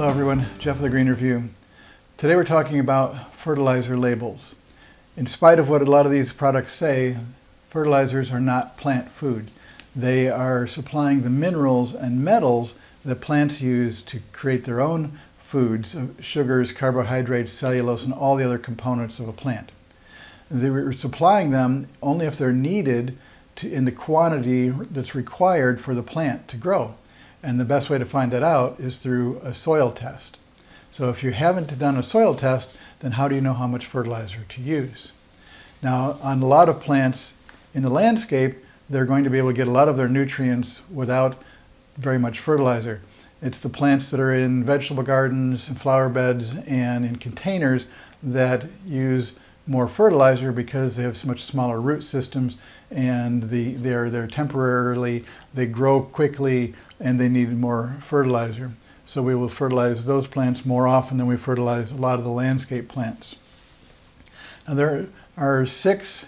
Hello everyone, Jeff of the Green Review. Today we're talking about fertilizer labels. In spite of what a lot of these products say, fertilizers are not plant food. They are supplying the minerals and metals that plants use to create their own foods, sugars, carbohydrates, cellulose, and all the other components of a plant. They're supplying them only if they're needed in the quantity that's required for the plant to grow. And the best way to find that out is through a soil test. So if you haven't done a soil test, then how do you know how much fertilizer to use? Now, on a lot of plants in the landscape, they're going to be able to get a lot of their nutrients without very much fertilizer. It's the plants that are in vegetable gardens and flower beds and in containers that use more fertilizer because they have so much smaller root systems and they're temporarily, they grow quickly and they need more fertilizer. So we will fertilize those plants more often than we fertilize a lot of the landscape plants. Now there are 6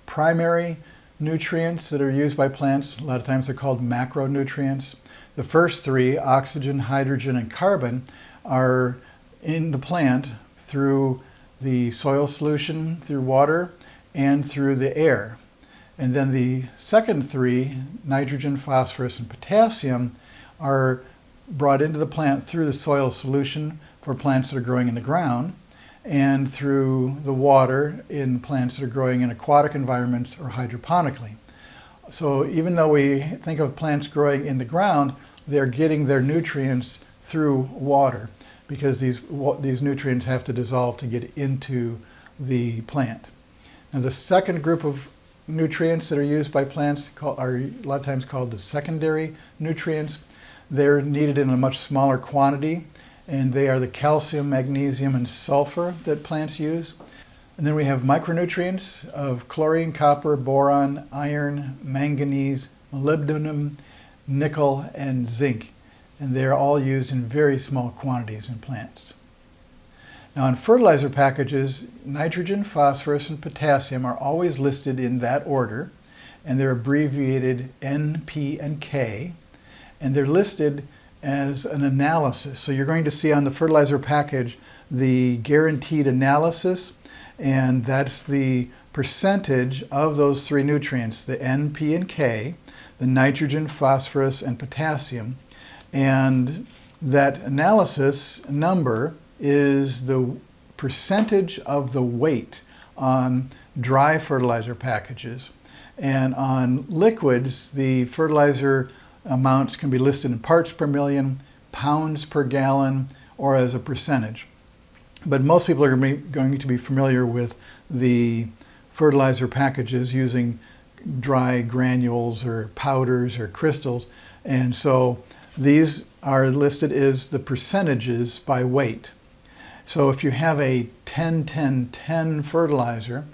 primary nutrients that are used by plants. A lot of times they're called macronutrients. The first 3, oxygen, hydrogen, and carbon, are in the plant through the soil solution, through water, and through the air. And then the second 3, nitrogen, phosphorus, and potassium, are brought into the plant through the soil solution for plants that are growing in the ground, and through the water in plants that are growing in aquatic environments or hydroponically. So even though we think of plants growing in the ground, they're getting their nutrients through water because these nutrients have to dissolve to get into the plant. Now the second group of nutrients that are used by plants are a lot of times called the secondary nutrients. They're needed in a much smaller quantity, and they are the calcium, magnesium, and sulfur that plants use. And then we have micronutrients of chlorine, copper, boron, iron, manganese, molybdenum, nickel, and zinc. And they're all used in very small quantities in plants. Now in fertilizer packages, nitrogen, phosphorus, and potassium are always listed in that order, and they're abbreviated N, P, and K, and they're listed as an analysis. So you're going to see on the fertilizer package the guaranteed analysis, and that's the percentage of those 3 nutrients, the N, P, and K, the nitrogen, phosphorus, and potassium. And that analysis number is the percentage of the weight on dry fertilizer packages. And on liquids, the fertilizer amounts can be listed in parts per million, pounds per gallon, or as a percentage. But most people are going to be familiar with the fertilizer packages using dry granules or powders or crystals. And so these are listed as the percentages by weight. So if you have a 10-10-10 fertilizer,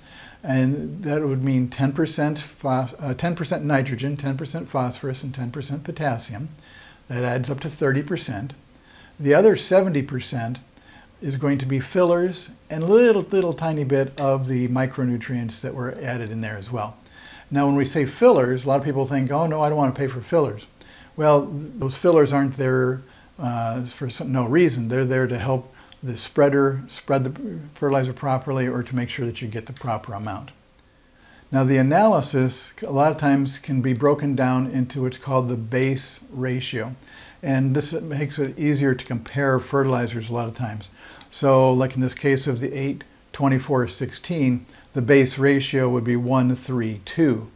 and that would mean 10% nitrogen, 10% phosphorus, and 10% potassium, that adds up to 30%. The other 70% is going to be fillers and a little tiny bit of the micronutrients that were added in there as well. Now when we say fillers, a lot of people think, oh no, I don't want to pay for fillers. Well, those fillers aren't there for no reason. They're there to help the spreader spread the fertilizer properly or to make sure that you get the proper amount. Now the analysis a lot of times can be broken down into what's called the base ratio. And this makes it easier to compare fertilizers a lot of times. So like in this case of the 8-24-16, the base ratio would be 1:3:2.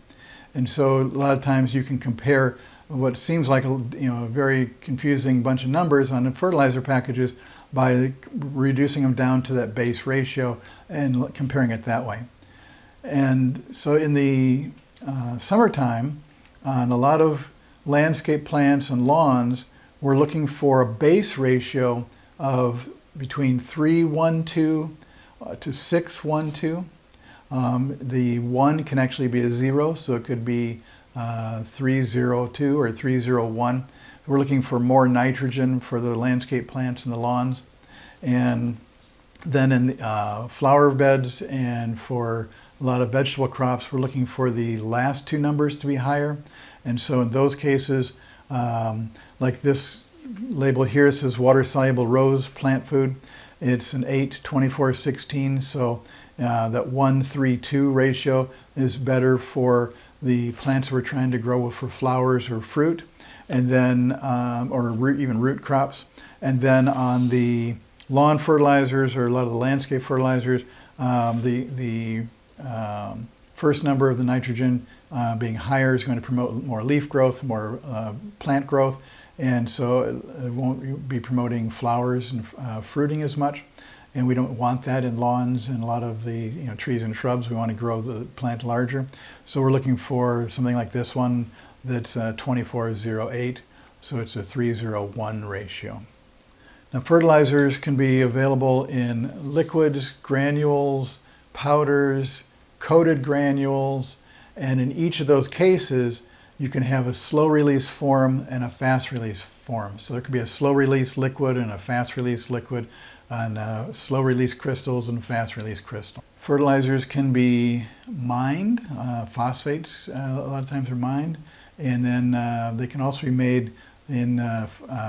And so a lot of times you can compare what seems like a very confusing bunch of numbers on the fertilizer packages by reducing them down to that base ratio and comparing it that way. And so in the summertime, on a lot of landscape plants and lawns, we're looking for a base ratio of between 3:1:2 to 6:1:2. The 1 can actually be a 0, so it could be 3:0:2 or 3:0:1. We're looking for more nitrogen for the landscape plants and the lawns. And then in the flower beds and for a lot of vegetable crops, we're looking for the last 2 numbers to be higher. And so in those cases, like this label here says water-soluble rose plant food. It's an 8-24-16, so that 1:3:2 ratio is better for the plants we're trying to grow for flowers or fruit, and then even root crops. And then on the lawn fertilizers or a lot of the landscape fertilizers, the first number of the nitrogen being higher is going to promote more leaf growth, more plant growth, and so it won't be promoting flowers and fruiting as much. And we don't want that in lawns and a lot of the trees and shrubs. We want to grow the plant larger. So we're looking for something like this one that's 24:08, so it's a 3:01 ratio. Now, fertilizers can be available in liquids, granules, powders, coated granules, and in each of those cases you can have a slow release form and a fast release form. So there could be a slow release liquid and a fast release liquid, and slow release crystals and fast release crystal. Fertilizers can be mined, phosphates a lot of times are mined, and then they can also be made in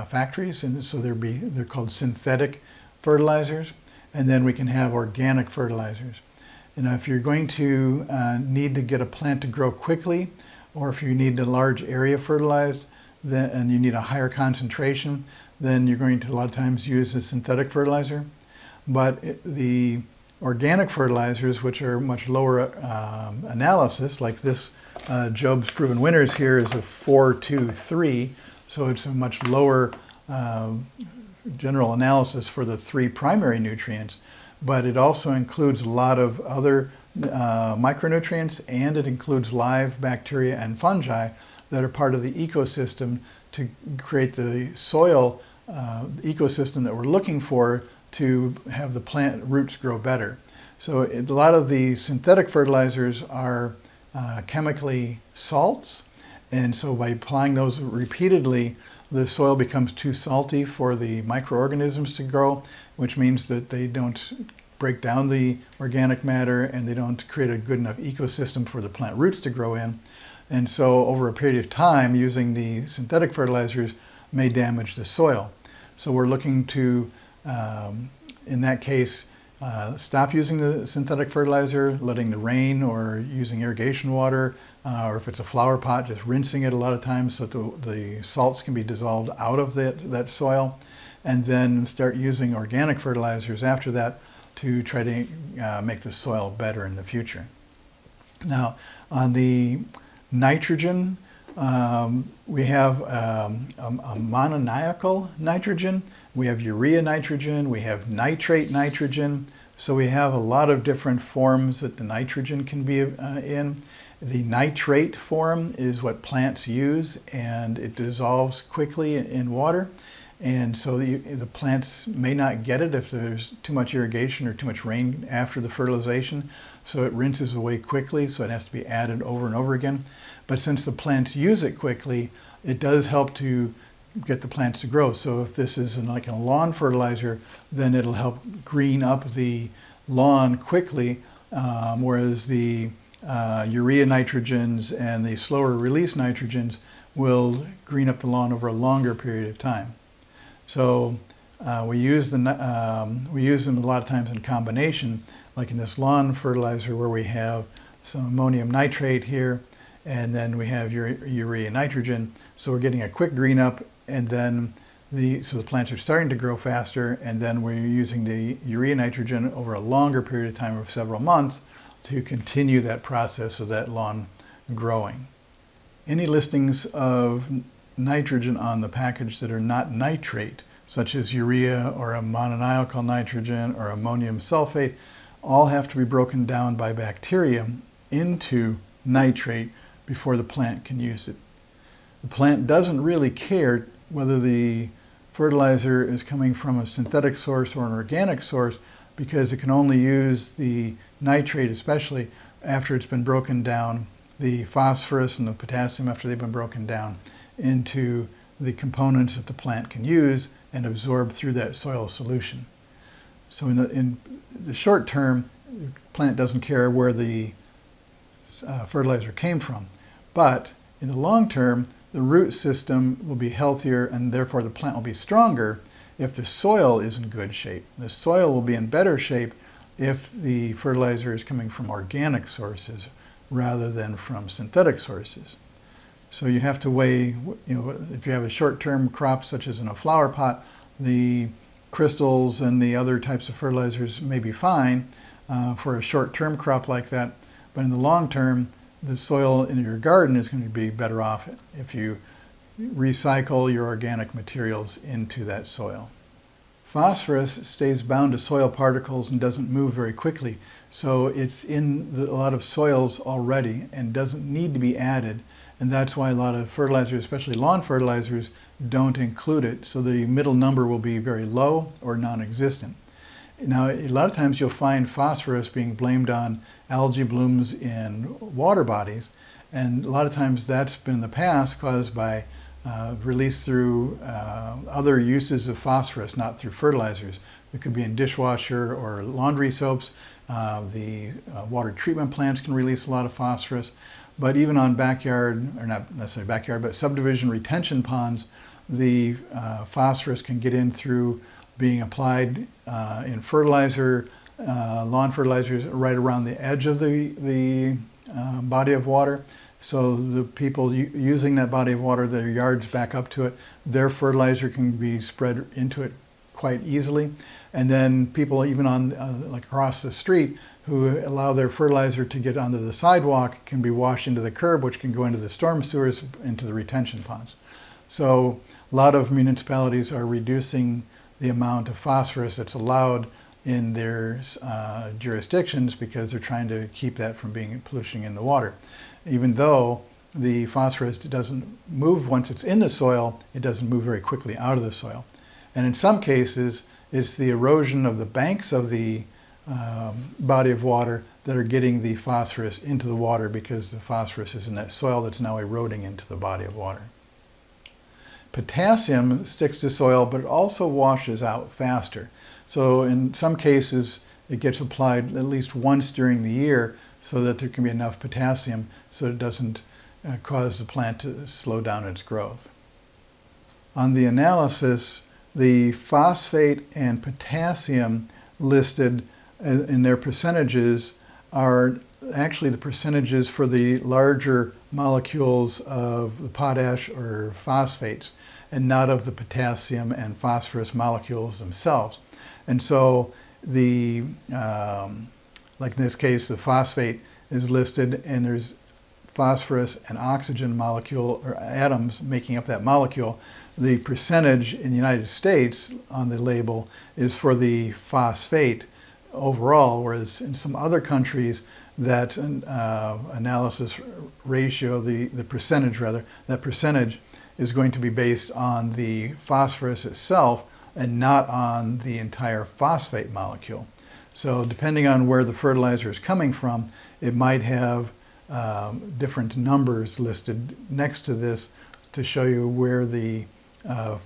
factories, and so they're called synthetic fertilizers. And then we can have organic fertilizers. And if you're going to need to get a plant to grow quickly, or if you need a large area fertilized, and you need a higher concentration, then you're going to a lot of times use a synthetic fertilizer. But the organic fertilizers, which are much lower analysis, like this Job's Proven Winners here is a 4-2-3, so it's a much lower general analysis for the 3 primary nutrients, but it also includes a lot of other micronutrients, and it includes live bacteria and fungi that are part of the ecosystem to create the soil ecosystem that we're looking for to have the plant roots grow better. So a lot of the synthetic fertilizers are chemically salts, and so by applying those repeatedly, the soil becomes too salty for the microorganisms to grow, which means that they don't break down the organic matter and they don't create a good enough ecosystem for the plant roots to grow in. And so over a period of time, using the synthetic fertilizers may damage the soil. So we're looking to, in that case, stop using the synthetic fertilizer, letting the rain or using irrigation water, or if it's a flower pot, just rinsing it a lot of times so that the salts can be dissolved out of that soil, and then start using organic fertilizers after that to try to make the soil better in the future. Now, on the nitrogen, we have a ammoniacal nitrogen, we have urea nitrogen, we have nitrate nitrogen. So we have a lot of different forms that the nitrogen can be in. The nitrate form is what plants use, and it dissolves quickly in water. And so the plants may not get it if there's too much irrigation or too much rain after the fertilization. So it rinses away quickly, so it has to be added over and over again. But since the plants use it quickly, it does help to get the plants to grow. So if this is like a lawn fertilizer, then it'll help green up the lawn quickly, whereas the urea nitrogens and the slower release nitrogens will green up the lawn over a longer period of time. So we use them a lot of times in combination, like in this lawn fertilizer where we have some ammonium nitrate here, and then we have urea nitrogen. So we're getting a quick green up, and then so the plants are starting to grow faster, and then we're using the urea nitrogen over a longer period of time of several months to continue that process of that lawn growing. Any listings of nitrogen on the package that are not nitrate, such as urea or ammoniacal nitrogen or ammonium sulfate, all have to be broken down by bacteria into nitrate before the plant can use it. The plant doesn't really care whether the fertilizer is coming from a synthetic source or an organic source, because it can only use the nitrate, especially after it's been broken down, the phosphorus and the potassium after they've been broken down into the components that the plant can use and absorb through that soil solution. So in the short term, the plant doesn't care where the fertilizer came from. But in the long term, the root system will be healthier and therefore the plant will be stronger if the soil is in good shape. The soil will be in better shape if the fertilizer is coming from organic sources rather than from synthetic sources. So you have to weigh, if you have a short-term crop such as in a flower pot, the crystals and the other types of fertilizers may be fine for a short-term crop like that, but in the long term, the soil in your garden is going to be better off if you recycle your organic materials into that soil. Phosphorus stays bound to soil particles and doesn't move very quickly, so it's in a lot of soils already and doesn't need to be added, and that's why a lot of fertilizers, especially lawn fertilizers, don't include it, so the middle number will be very low or non-existent. Now, a lot of times you'll find phosphorus being blamed on algae blooms in water bodies, and a lot of times that's been in the past caused by release through other uses of phosphorus, not through fertilizers. It could be in dishwasher or laundry soaps. The water treatment plants can release a lot of phosphorus, but even on backyard, or not necessarily backyard, but subdivision retention ponds, the phosphorus can get in through being applied in fertilizer, lawn fertilizers right around the edge of the body of water. So the people using that body of water, their yards back up to it, their fertilizer can be spread into it quite easily. And then people even on like across the street who allow their fertilizer to get onto the sidewalk can be washed into the curb, which can go into the storm sewers, into the retention ponds. So a lot of municipalities are reducing the amount of phosphorus that's allowed in their jurisdictions because they're trying to keep that from being pollution in the water. Even though the phosphorus doesn't move once it's in the soil, it doesn't move very quickly out of the soil. And in some cases, it's the erosion of the banks of the body of water that are getting the phosphorus into the water because the phosphorus is in that soil that's now eroding into the body of water. Potassium sticks to soil, but it also washes out faster. So in some cases, it gets applied at least once during the year so that there can be enough potassium so it doesn't cause the plant to slow down its growth. On the analysis, the phosphate and potassium listed in their percentages are actually the percentages for the larger molecules of the potash or phosphates and not of the potassium and phosphorus molecules themselves. And so the like in this case, the phosphate is listed and there's phosphorus and oxygen molecule or atoms making up that molecule. The percentage in the United States on the label is for the phosphate overall, whereas in some other countries that analysis ratio, the percentage rather, that percentage is going to be based on the phosphorus itself and not on the entire phosphate molecule. So depending on where the fertilizer is coming from, it might have different numbers listed next to this to show you where the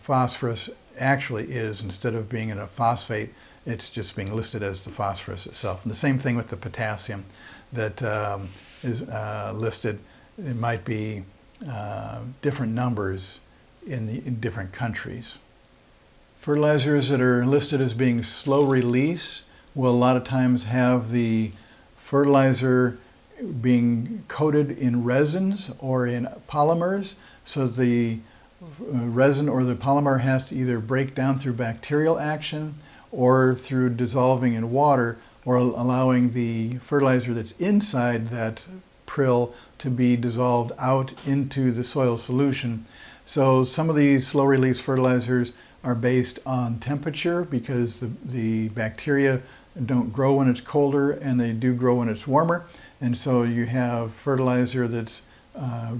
phosphorus actually is. Instead of being in a phosphate, it's just being listed as the phosphorus itself. And the same thing with the potassium that is listed. It might be different numbers in different countries. Fertilizers that are listed as being slow release will a lot of times have the fertilizer being coated in resins or in polymers, so the resin or the polymer has to either break down through bacterial action or through dissolving in water, or allowing the fertilizer that's inside that prill to be dissolved out into the soil solution. So some of these slow release fertilizers are based on temperature because the bacteria don't grow when it's colder and they do grow when it's warmer. And so you have fertilizer that's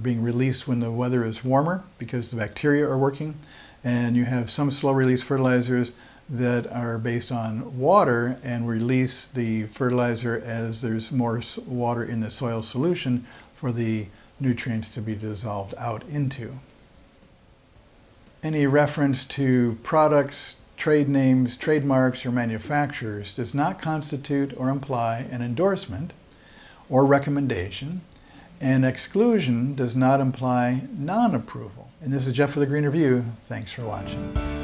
being released when the weather is warmer because the bacteria are working. And you have some slow release fertilizers that are based on water and release the fertilizer as there's more water in the soil solution for the nutrients to be dissolved out into. Any reference to products, trade names, trademarks, or manufacturers does not constitute or imply an endorsement or recommendation, And exclusion does not imply non-approval. And this is Jeff with the Green Review. Thanks for watching.